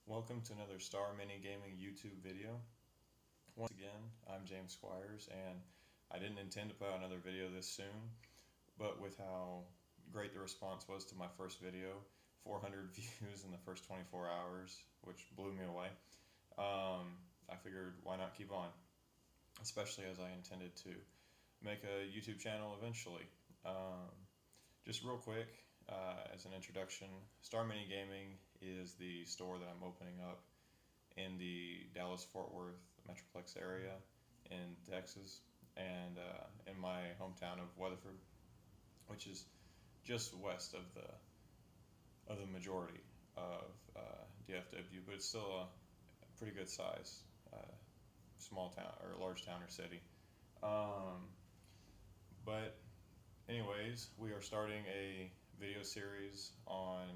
Welcome to another Star Mini Gaming YouTube video. Once again, I'm James Squires, and I didn't intend to put out another video this soon, but with how great the response was to my first video, 400 views in the first 24 hours, which blew me away, I figured why not keep on, especially as I intended to make a YouTube channel eventually. Just real quick, as an introduction, Star Mini Gaming is the store that I'm opening up in the Dallas-Fort Worth Metroplex area in Texas, and in my hometown of Weatherford, which is just west of the majority of DFW, but it's still a pretty good size small town or large town or city. Um, but anyways, we are starting a video series on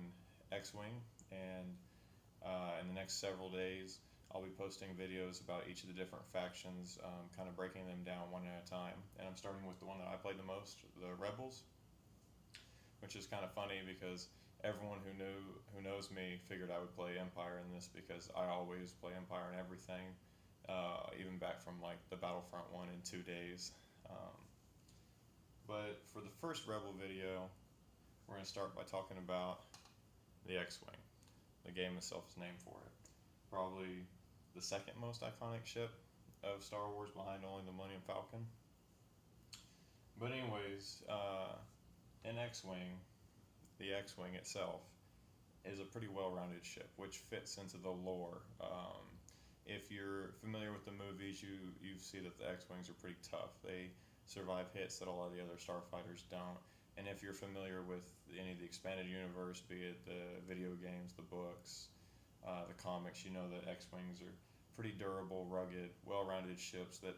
X-Wing, and in the next several days, I'll be posting videos about each of the different factions, kind of breaking them down one at a time. And I'm starting with the one that I played the most, the Rebels, which is kind of funny because everyone who knows me figured I would play Empire in this because I always play Empire in everything, even back from like the Battlefront 1 in 2 days. But for the first Rebel video, we're going to start by talking about the X-Wing. The game itself is named for it. Probably the second most iconic ship of Star Wars behind only the Millennium Falcon. But anyways, in X-Wing, the X-Wing itself is a pretty well-rounded ship, which fits into the lore. If you're familiar with the movies, you see that the X-Wings are pretty tough. They survive hits that a lot of the other starfighters don't. And if you're familiar with any of the expanded universe, be it the video games, the books, the comics, you know that X-Wings are pretty durable, rugged, well-rounded ships that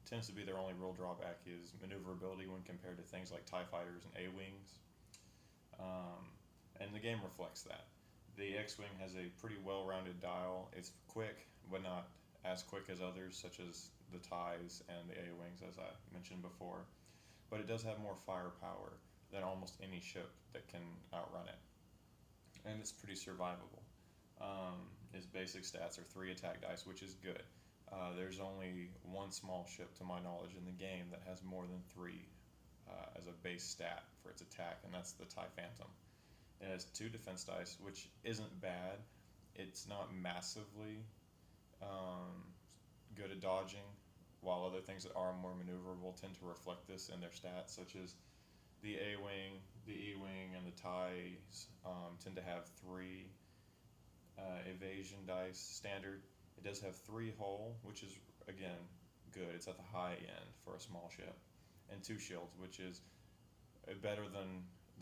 tends to be their only real drawback is maneuverability when compared to things like TIE fighters and A-Wings. And the game reflects that. The X-Wing has a pretty well-rounded dial. It's quick, but not as quick as others, such as the TIEs and the A-Wings, as I mentioned before. But it does have more firepower than almost any ship that can outrun it. And it's pretty survivable. Its basic stats are 3 attack dice, which is good. There's only one small ship, to my knowledge, in the game that has more than 3 as a base stat for its attack, and that's the TIE Phantom. It has 2 defense dice, which isn't bad. It's not massively good at dodging, while other things that are more maneuverable tend to reflect this in their stats, such as the A-Wing, the E-Wing, and the TIEs tend to have 3 evasion dice standard. It does have 3 hull, which is, again, good. It's at the high end for a small ship. And 2 shields, which is better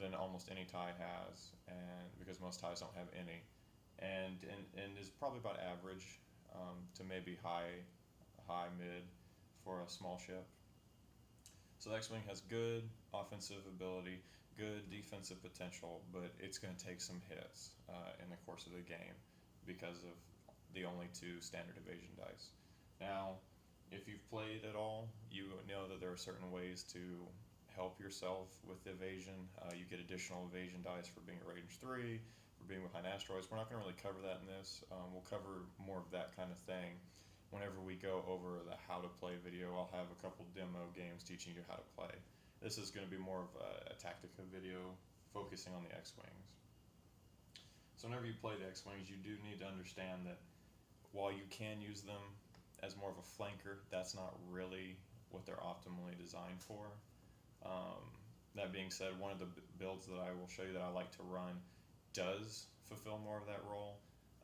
than almost any TIE has, and because most TIEs don't have any. And is probably about average to maybe high mid for a small ship. So the X-Wing has good offensive ability, good defensive potential, but it's going to take some hits in the course of the game because of the only 2 standard evasion dice. Now, if you've played at all, you know that there are certain ways to help yourself with evasion. You get additional evasion dice for being at range 3, for being behind asteroids. We're not going to really cover that in this. We'll cover more of that kind of thing whenever we go over the how to play video. I'll have a couple demo games teaching you how to play. This is going to be more of a Tactica video focusing on the X-Wings. So whenever you play the X-Wings, you do need to understand that while you can use them as more of a flanker, that's not really what they're optimally designed for. That being said, one of the builds that I will show you that I like to run does fulfill more of that role,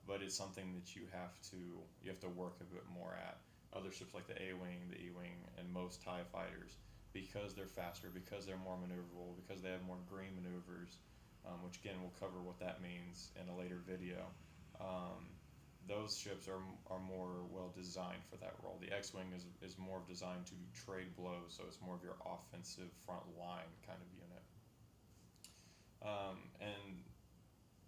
but it's something that you have to work a bit more at. Other ships like the A-Wing, the E-Wing, and most TIE fighters, because they're faster, because they're more maneuverable, because they have more green maneuvers, which again we'll cover what that means in a later video. Those ships are more well designed for that role. The X-Wing is more designed to trade blows, so it's more of your offensive front line kind of unit. And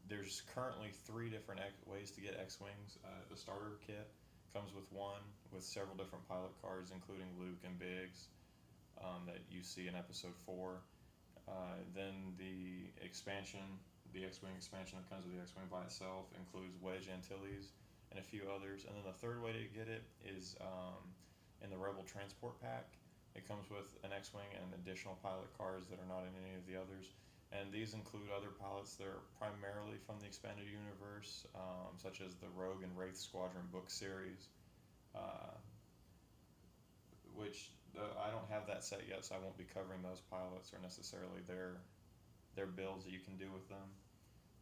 there's currently 3 different ways to get X-Wings. The starter kit comes with one with several different pilot cards, including Luke and Biggs, that you see in Episode 4. Then the expansion the X-Wing expansion that comes with the X-Wing by itself includes Wedge Antilles and a few others. And then the third way to get it is in the Rebel Transport Pack. It comes with an X-Wing and additional pilot cards that are not in any of the others. And these include other pilots that are primarily from the expanded universe, such as the Rogue and Wraith Squadron book series, which I don't have that set yet, so I won't be covering those pilots or necessarily their builds that you can do with them.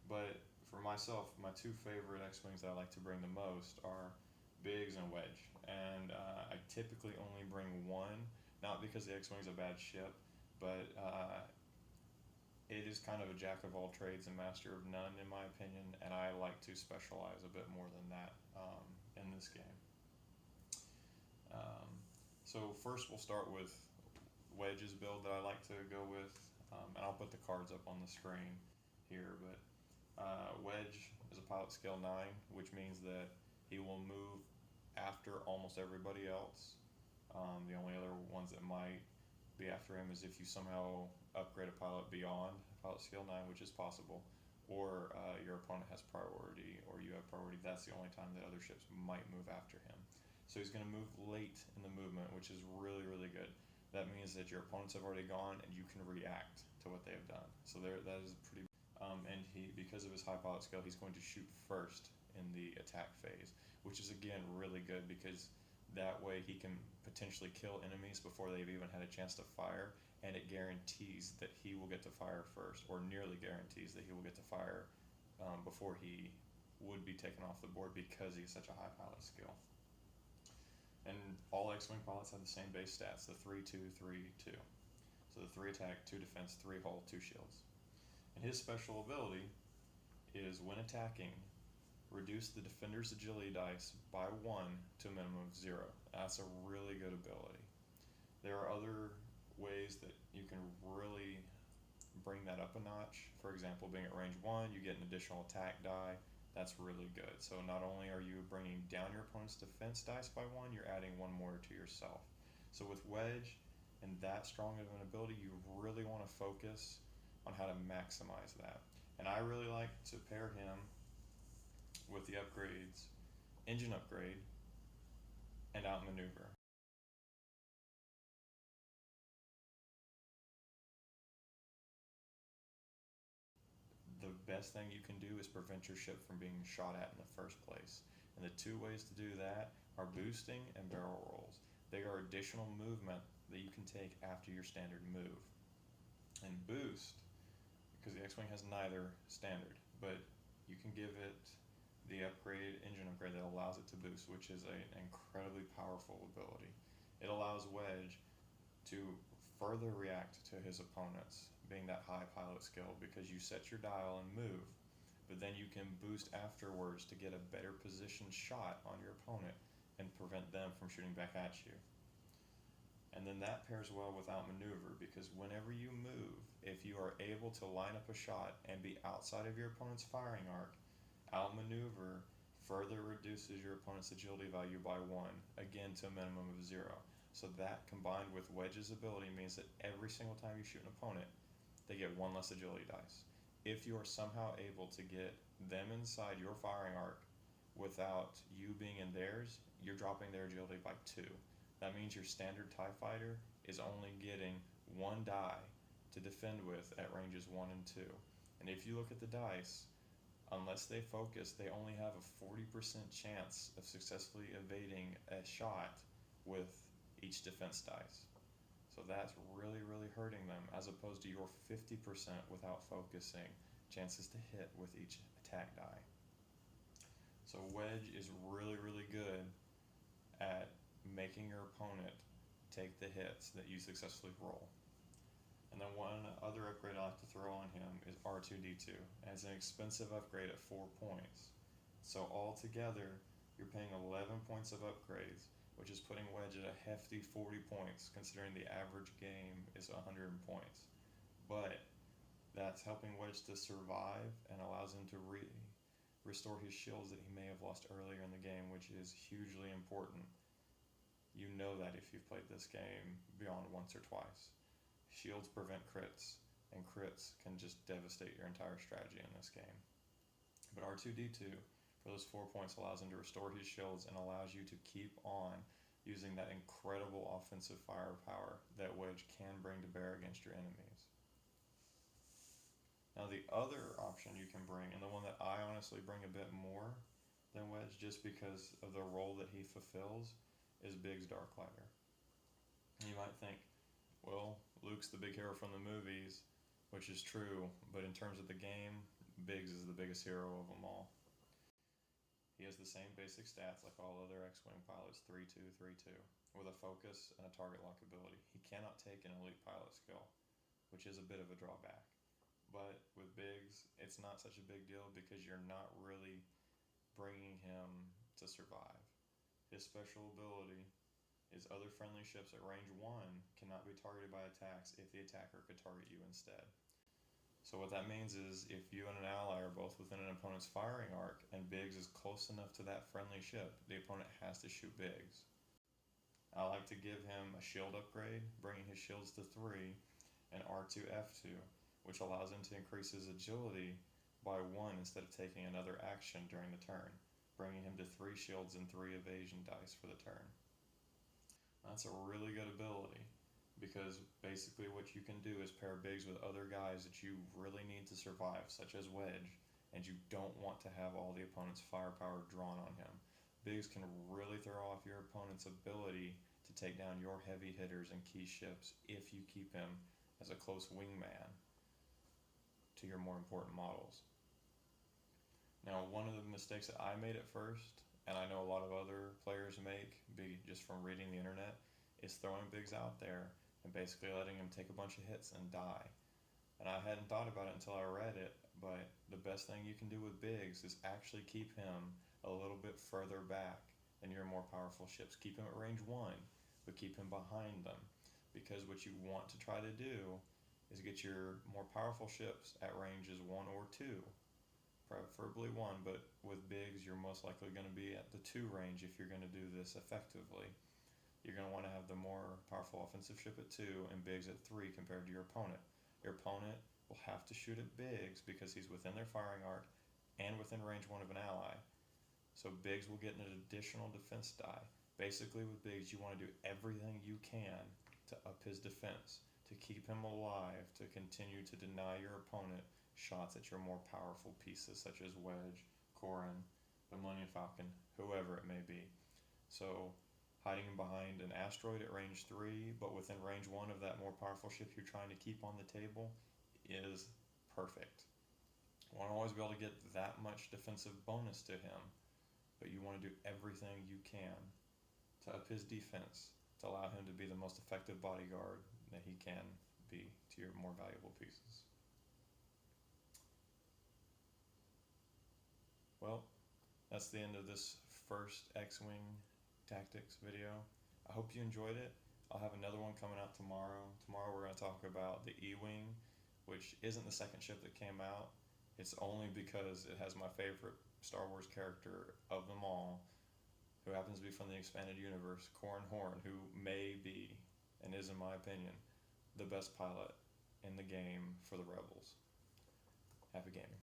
But for myself, my two favorite X-Wings that I like to bring the most are Biggs and Wedge. And I typically only bring one, not because the X-Wing's a bad ship, but it is kind of a jack of all trades and master of none in my opinion, and I like to specialize a bit more than that in this game. So first we'll start with Wedge's build that I like to go with, and I'll put the cards up on the screen here, but Wedge is a pilot skill 9, which means that he will move after almost everybody else. The only other ones that might be after him is if you somehow upgrade a pilot beyond pilot skill 9, which is possible, or your opponent has priority, or you have priority. That's the only time that other ships might move after him. So he's going to move late in the movement, which is really, really good. That means that your opponents have already gone and you can react to what they have done. So that is pretty. And he, because of his high pilot skill, he's going to shoot first in the attack phase, which is again really good because that way he can potentially kill enemies before they've even had a chance to fire, and it guarantees that he will get to fire first, or nearly guarantees that he will get to fire before he would be taken off the board because he's such a high pilot skill. And all X-Wing pilots have the same base stats, the 3-2-3-2. So the 3 attack, 2 defense, 3 hull, 2 shields. And his special ability is when attacking, reduce the defender's agility dice by 1 to a minimum of 0. That's a really good ability. There are other ways that you can really bring that up a notch. For example, being at range 1, you get an additional attack die. That's really good. So not only are you bringing down your opponent's defense dice by 1, you're adding 1 more to yourself. So with Wedge and that strong of an ability, you really want to focus on how to maximize that. And I really like to pair him with the upgrades, engine upgrade, and outmaneuver. The best thing you can do is prevent your ship from being shot at in the first place. And the 2 ways to do that are boosting and barrel rolls. They are additional movement that you can take after your standard move. And boost, because the X-Wing has neither standard, but you can give it the upgrade, engine upgrade, that allows it to boost, which is an incredibly powerful ability. It allows Wedge to further react to his opponents being that high pilot skill, because you set your dial and move, but then you can boost afterwards to get a better positioned shot on your opponent and prevent them from shooting back at you. And then that pairs well with outmaneuver, because whenever you move, if you are able to line up a shot and be outside of your opponent's firing arc, outmaneuver further reduces your opponent's agility value by 1, again to a minimum of 0. So that combined with Wedge's ability means that every single time you shoot an opponent, they get 1 less agility dice. If you are somehow able to get them inside your firing arc without you being in theirs, you're dropping their agility by 2. That means your standard TIE fighter is only getting 1 die to defend with at ranges 1 and 2. And if you look at the dice, unless they focus, they only have a 40% chance of successfully evading a shot with each defense dice. So that's really, really hurting them, as opposed to your 50% without focusing chances to hit with each attack die. So Wedge is really, really good at making your opponent take the hits that you successfully roll. And then one other upgrade I like to throw on him is R2-D2. And it's an expensive upgrade at 4 points. So altogether, you're paying 11 points of upgrades, which is putting Wedge at a hefty 40 points, considering the average game is 100 points. But that's helping Wedge to survive and allows him to restore his shields that he may have lost earlier in the game, which is hugely important. You know that if you've played this game beyond once or twice. Shields prevent crits. and crits can just devastate your entire strategy in this game. But R2-D2, for those 4 points, allows him to restore his shields and allows you to keep on using that incredible offensive firepower that Wedge can bring to bear against your enemies. Now the other option you can bring, and the one that I honestly bring a bit more than Wedge just because of the role that he fulfills, is Biggs Darklighter. You might think, well, Luke's the big hero from the movies, which is true, but in terms of the game, Biggs is the biggest hero of them all. He has the same basic stats like all other X-Wing pilots, 3-2, 3-2, with a focus and a target lock ability. He cannot take an elite pilot skill, which is a bit of a drawback. But with Biggs, it's not such a big deal because you're not really bringing him to survive. His special ability is other friendly ships at range 1 cannot be targeted by attacks if the attacker could target you instead. So what that means is if you and an ally are both within an opponent's firing arc and Biggs is close enough to that friendly ship, the opponent has to shoot Biggs. I like to give him a shield upgrade, bringing his shields to 3, and R2-F2, which allows him to increase his agility by 1 instead of taking another action during the turn, bringing him to 3 shields and 3 evasion dice for the turn. That's a really good ability, because basically what you can do is pair Biggs with other guys that you really need to survive, such as Wedge, and you don't want to have all the opponent's firepower drawn on him. Biggs can really throw off your opponent's ability to take down your heavy hitters and key ships if you keep him as a close wingman to your more important models. Now, one of the mistakes that I made at first, and I know a lot of other players make just from reading the internet, is throwing Biggs out there and basically letting him take a bunch of hits and die. And I hadn't thought about it until I read it, but the best thing you can do with Biggs is actually keep him a little bit further back than your more powerful ships. Keep him at range 1, but keep him behind them, because what you want to try to do is get your more powerful ships at ranges 1 or 2, preferably 1, but with Biggs you're most likely going to be at the 2 range if you're going to do this effectively. You're going to want to have the more powerful offensive ship at 2 and Biggs at 3 compared to your opponent. Your opponent will have to shoot at Biggs because he's within their firing arc and within range 1 of an ally. So Biggs will get an additional defense die. Basically with Biggs, you want to do everything you can to up his defense, to keep him alive, to continue to deny your opponent shots at your more powerful pieces such as Wedge, Corrin, the Millennium Falcon, whoever it may be. So hiding him behind an asteroid at range 3, but within range 1 of that more powerful ship you're trying to keep on the table, is perfect. You want to always be able to get that much defensive bonus to him, but you want to do everything you can to up his defense, to allow him to be the most effective bodyguard that he can be to your more valuable pieces. Well, that's the end of this first X-Wing Tactics video. I hope you enjoyed it. I'll have another one coming out tomorrow. Tomorrow we're going to talk about the E-Wing, which isn't the second ship that came out. It's only because it has my favorite Star Wars character of them all, who happens to be from the expanded universe, Corran Horn, who may be, and is in my opinion, the best pilot in the game for the Rebels. Happy gaming.